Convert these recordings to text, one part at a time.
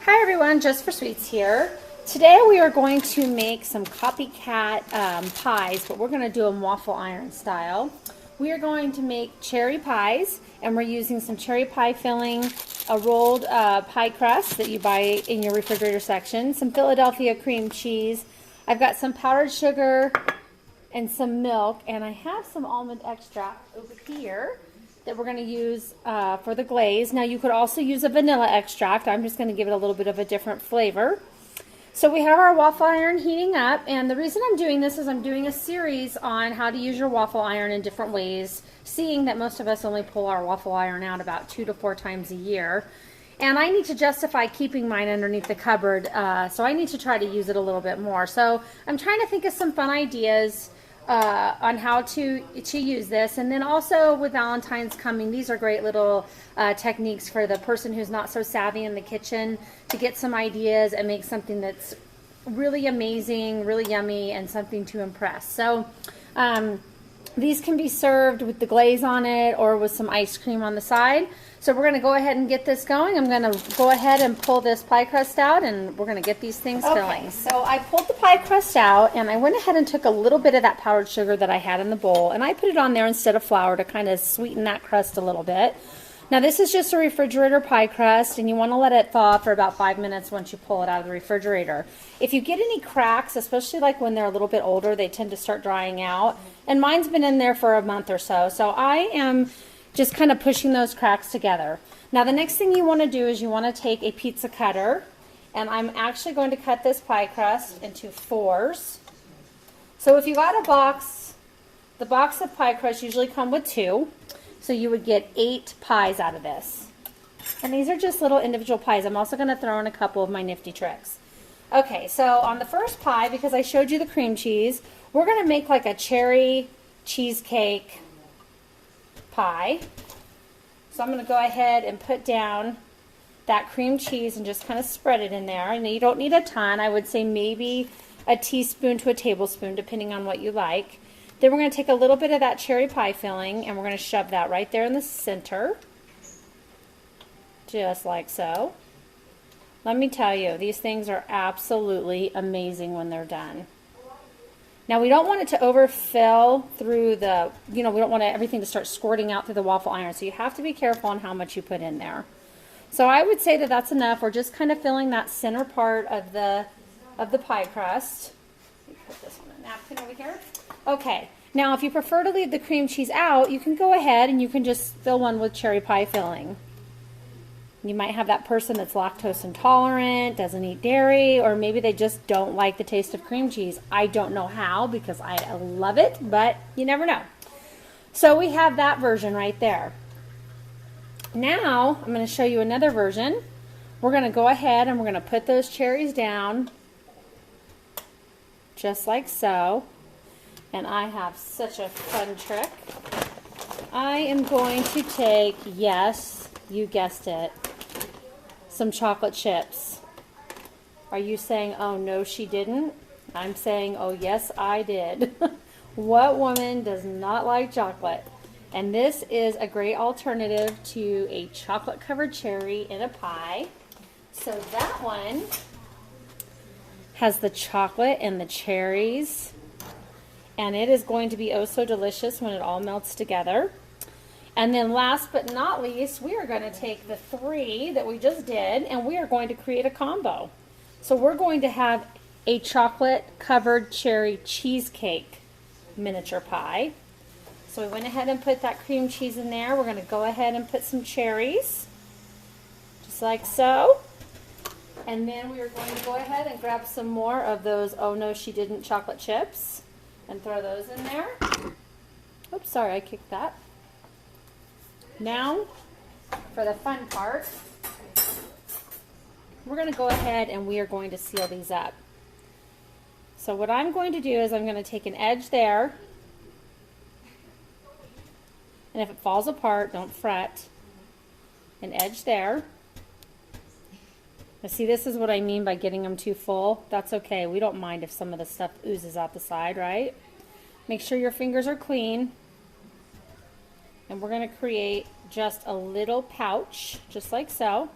Hi everyone, Jus4SweetZ here. Today we are going to make some copycat pies, but we're going to do them waffle iron style. We are going to make cherry pies, and we're using some cherry pie filling, a rolled pie crust that you buy in your refrigerator section, some Philadelphia cream cheese. I've got some powdered sugar and some milk, and I have some almond extract over here that we're going to use for the glaze. Now you could also use a vanilla extract. I'm just going to give it a little bit of a different flavor. So we have our waffle iron heating up, and the reason I'm doing this is I'm doing a series on how to use your waffle iron in different ways, seeing that most of us only pull our waffle iron out about 2 to 4 times a year. And I need to justify keeping mine underneath the cupboard, so I need to try to use it a little bit more. So I'm trying to think of some fun ideas on how to use this. And then also with Valentine's coming, these are great little techniques for the person who's not so savvy in the kitchen to get some ideas and make something that's really amazing, really yummy, and something to impress. So these can be served with the glaze on it or with some ice cream on the side. So we're going to go ahead and get this going. I'm going to go ahead and pull this pie crust out, and we're going to get these things filling. So I pulled the pie crust out, and I went ahead and took a little bit of that powdered sugar that I had in the bowl, and I put it on there instead of flour to kind of sweeten that crust a little bit. Now this is just a refrigerator pie crust, and you want to let it thaw for about 5 minutes once you pull it out of the refrigerator. If you get any cracks, especially like when they're a little bit older, they tend to start drying out, and mine's been in there for a month or so. So I am just kind of pushing those cracks together. Now the next thing you want to do is you want to take a pizza cutter, and I'm actually going to cut this pie crust into 4s. So if you got a box, the box of pie crust usually come with 2, so you would get 8 pies out of this. And these are just little individual pies. I'm also going to throw in a couple of my nifty tricks. Okay, so on the first pie, because I showed you the cream cheese, we're going to make like a cherry cheesecake pie. So I'm going to go ahead and put down that cream cheese and just kind of spread it in there. And you don't need a ton. I would say maybe a teaspoon to a tablespoon, depending on what you like. Then we're going to take a little bit of that cherry pie filling, and we're going to shove that right there in the center, just like so. Let me tell you, these things are absolutely amazing when they're done. Now we don't want it to overfill through the, we don't want everything to start squirting out through the waffle iron, so you have to be careful on how much you put in there. So I would say that that's enough. We're just kind of filling that center part of the pie crust. Let me put this on a napkin over here. Okay, now if you prefer to leave the cream cheese out, you can go ahead and you can just fill one with cherry pie filling. You might have that person that's lactose intolerant, doesn't eat dairy, or maybe they just don't like the taste of cream cheese. I don't know how, because I love it, but you never know. So we have that version right there. Now I'm going to show you another version. We're going to go ahead and we're going to put those cherries down just like so. And I have such a fun trick. I am going to take, yes, you guessed it, some chocolate chips. Are you saying, oh no she didn't? I'm saying, oh yes I did. What woman does not like chocolate? And this is a great alternative to a chocolate covered cherry in a pie. So that one has the chocolate and the cherries, and it is going to be oh so delicious when it all melts together. And then last but not least, we are going to take the 3 that we just did, and we are going to create a combo. So we're going to have a chocolate covered cherry cheesecake miniature pie. So we went ahead and put that cream cheese in there. We're going to go ahead and put some cherries, just like so. And then we are going to go ahead and grab some more of those oh no she didn't chocolate chips and throw those in there. Oops, sorry, I kicked that. Now, for the fun part, we're going to go ahead and we are going to seal these up. So what I'm going to do is I'm going to take an edge there, and if it falls apart, don't fret. An edge there. Now see, this is what I mean by getting them too full. That's okay. We don't mind if some of the stuff oozes out the side, right? Make sure your fingers are clean. And we're going to create just a little pouch, just like so.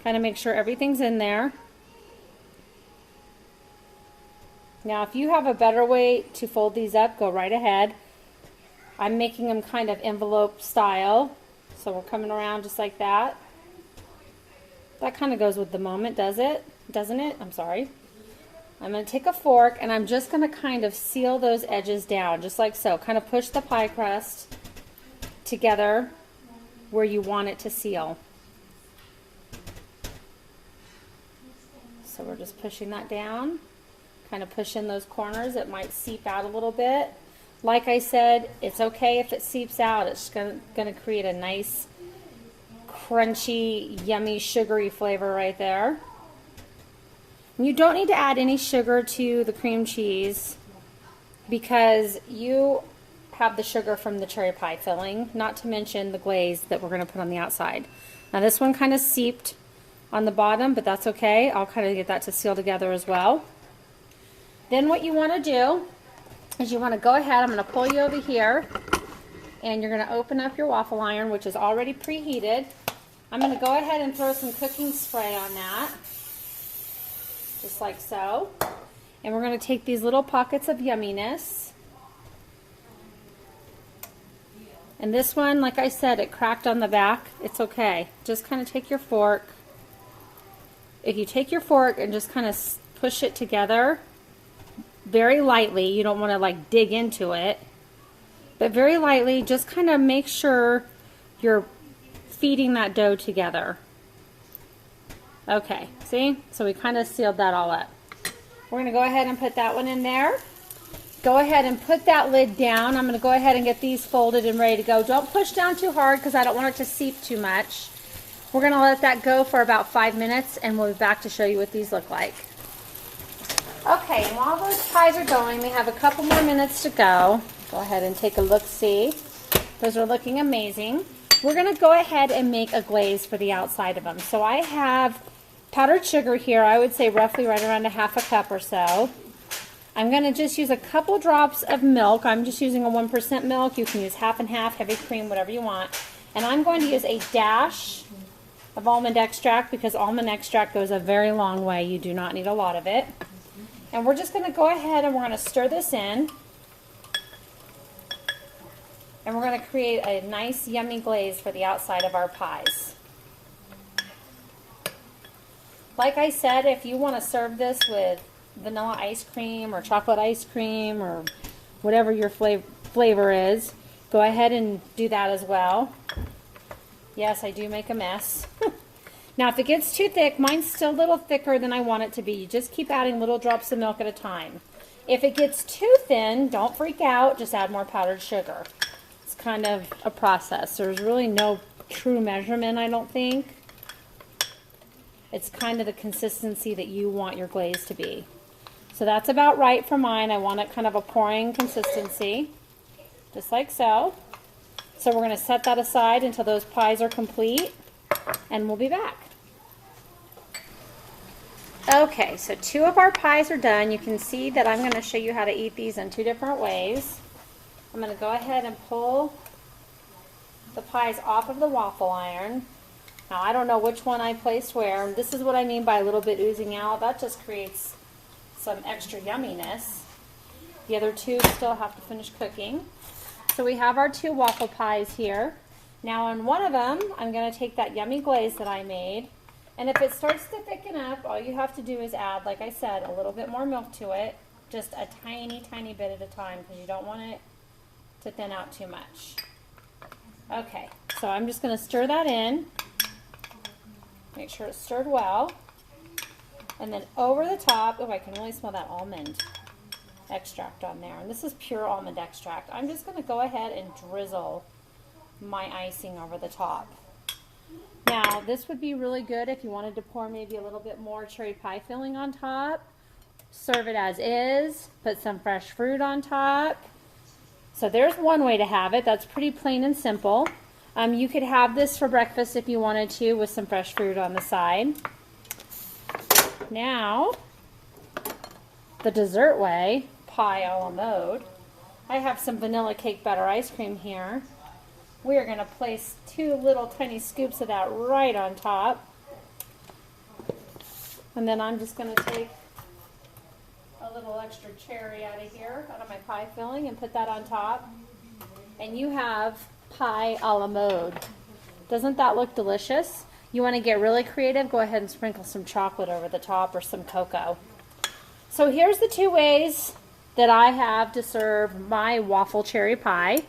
Kind of make sure everything's in there. Now, if you have a better way to fold these up, go right ahead. I'm making them kind of envelope style. So we're coming around just like that. That kind of goes with the moment, does it? Doesn't it? I'm sorry. I'm going to take a fork and I'm just going to kind of seal those edges down, just like so. Kind of push the pie crust together where you want it to seal. So we're just pushing that down. Kind of push in those corners. It might seep out a little bit. Like I said, it's okay if it seeps out. It's going to create a nice, crunchy, yummy, sugary flavor right there. And you don't need to add any sugar to the cream cheese because you have the sugar from the cherry pie filling, not to mention the glaze that we're going to put on the outside. Now this one kind of seeped on the bottom, but that's okay. I'll kind of get that to seal together as well. Then what you want to do is you want to go ahead, I'm going to pull you over here, and you're going to open up your waffle iron, which is already preheated. I'm going to go ahead and throw some cooking spray on that, just like so. And we're going to take these little pockets of yumminess. And this one, like I said, it cracked on the back. It's okay. Just kind of take your fork. If you take your fork and just kind of push it together, very lightly, you don't want to like dig into it, but very lightly, just kind of make sure you're feeding that dough together. Okay, see? So we kind of sealed that all up. We're going to go ahead and put that one in there. Go ahead and put that lid down. I'm going to go ahead and get these folded and ready to go. Don't push down too hard because I don't want it to seep too much. We're going to let that go for about 5 minutes and we'll be back to show you what these look like. Okay, and while those pies are going, we have a couple more minutes to go. Go ahead and take a look-see. Those are looking amazing. We're going to go ahead and make a glaze for the outside of them. So I have powdered sugar here. I would say roughly right around a half a cup or so. I'm going to just use a couple drops of milk. I'm just using a 1% milk. You can use half and half, heavy cream, whatever you want. And I'm going to use a dash of almond extract because almond extract goes a very long way. You do not need a lot of it. And we're just going to go ahead and we're going to stir this in. And we're going to create a nice yummy glaze for the outside of our pies. Like I said, if you want to serve this with vanilla ice cream or chocolate ice cream or whatever your flavor is, go ahead and do that as well. Yes, I do make a mess. Now, if it gets too thick, mine's still a little thicker than I want it to be. You just keep adding little drops of milk at a time. If it gets too thin, don't freak out. Just add more powdered sugar. It's kind of a process. There's really no true measurement, I don't think. It's kind of the consistency that you want your glaze to be. So that's about right for mine. I want it kind of a pouring consistency, just like so. So we're going to set that aside until those pies are complete, and we'll be back. Okay, so 2 of our pies are done. You can see that I'm going to show you how to eat these in 2 different ways. I'm going to go ahead and pull the pies off of the waffle iron. Now, I don't know which one I placed where. This is what I mean by a little bit oozing out. That just creates some extra yumminess. The other 2 still have to finish cooking. So we have our 2 waffle pies here. Now on one of them, I'm going to take that yummy glaze that I made, and if it starts to thicken up, all you have to do is add, like I said, a little bit more milk to it, just a tiny, tiny bit at a time, because you don't want it to thin out too much. Okay, so I'm just going to stir that in, make sure it's stirred well, and then over the top, oh, I can really smell that almond extract on there, and this is pure almond extract. I'm just going to go ahead and drizzle my icing over the top. Now, this would be really good if you wanted to pour maybe a little bit more cherry pie filling on top. Serve it as is, put some fresh fruit on top. So there's one way to have it. That's pretty plain and simple. You could have this for breakfast if you wanted to with some fresh fruit on the side. Now, the dessert way, pie a la mode. I have some vanilla cake batter ice cream here. We are going to place 2 little tiny scoops of that right on top. And then I'm just going to take a little extra cherry out of here, out of my pie filling, and put that on top. And you have pie a la mode. Doesn't that look delicious? You want to get really creative, go ahead and sprinkle some chocolate over the top or some cocoa. So here's the two ways that I have to serve my waffle cherry pie,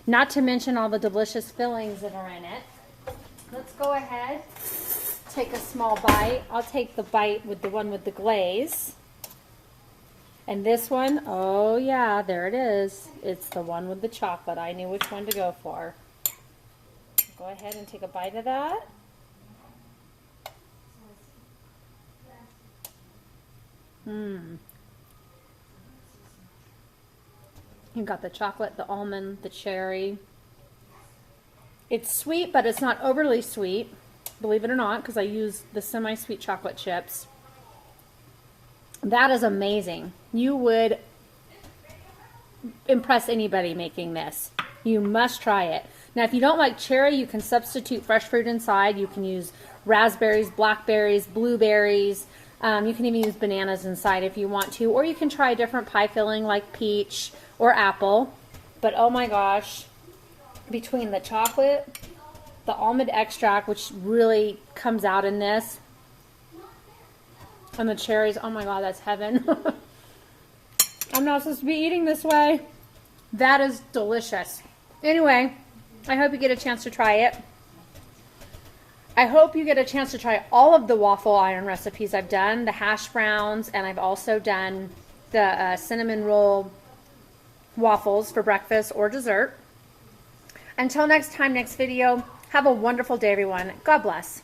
not to mention all the delicious fillings that are in it. Let's go ahead, take a small bite. I'll take the bite with the one with the glaze. And this one, oh yeah, there it is. It's the one with the chocolate. I knew which one to go for. Go ahead and take a bite of that. You've got the chocolate, the almond, the cherry. It's sweet, but it's not overly sweet, believe it or not, because I use the semi-sweet chocolate chips. That is amazing. You would impress anybody making this. You must try it. Now, if you don't like cherry, you can substitute fresh fruit inside. You can use raspberries, blackberries, blueberries. You can even use bananas inside if you want to, or you can try a different pie filling like peach or apple. But oh my gosh, between the chocolate, the almond extract, which really comes out in this, and the cherries, oh my god, that's heaven. I'm not supposed to be eating this way. That is delicious. Anyway, I hope you get a chance to try it. I hope you get a chance to try all of the waffle iron recipes I've done, the hash browns, and I've also done the cinnamon roll waffles for breakfast or dessert. Until next time, next video, have a wonderful day, everyone. God bless.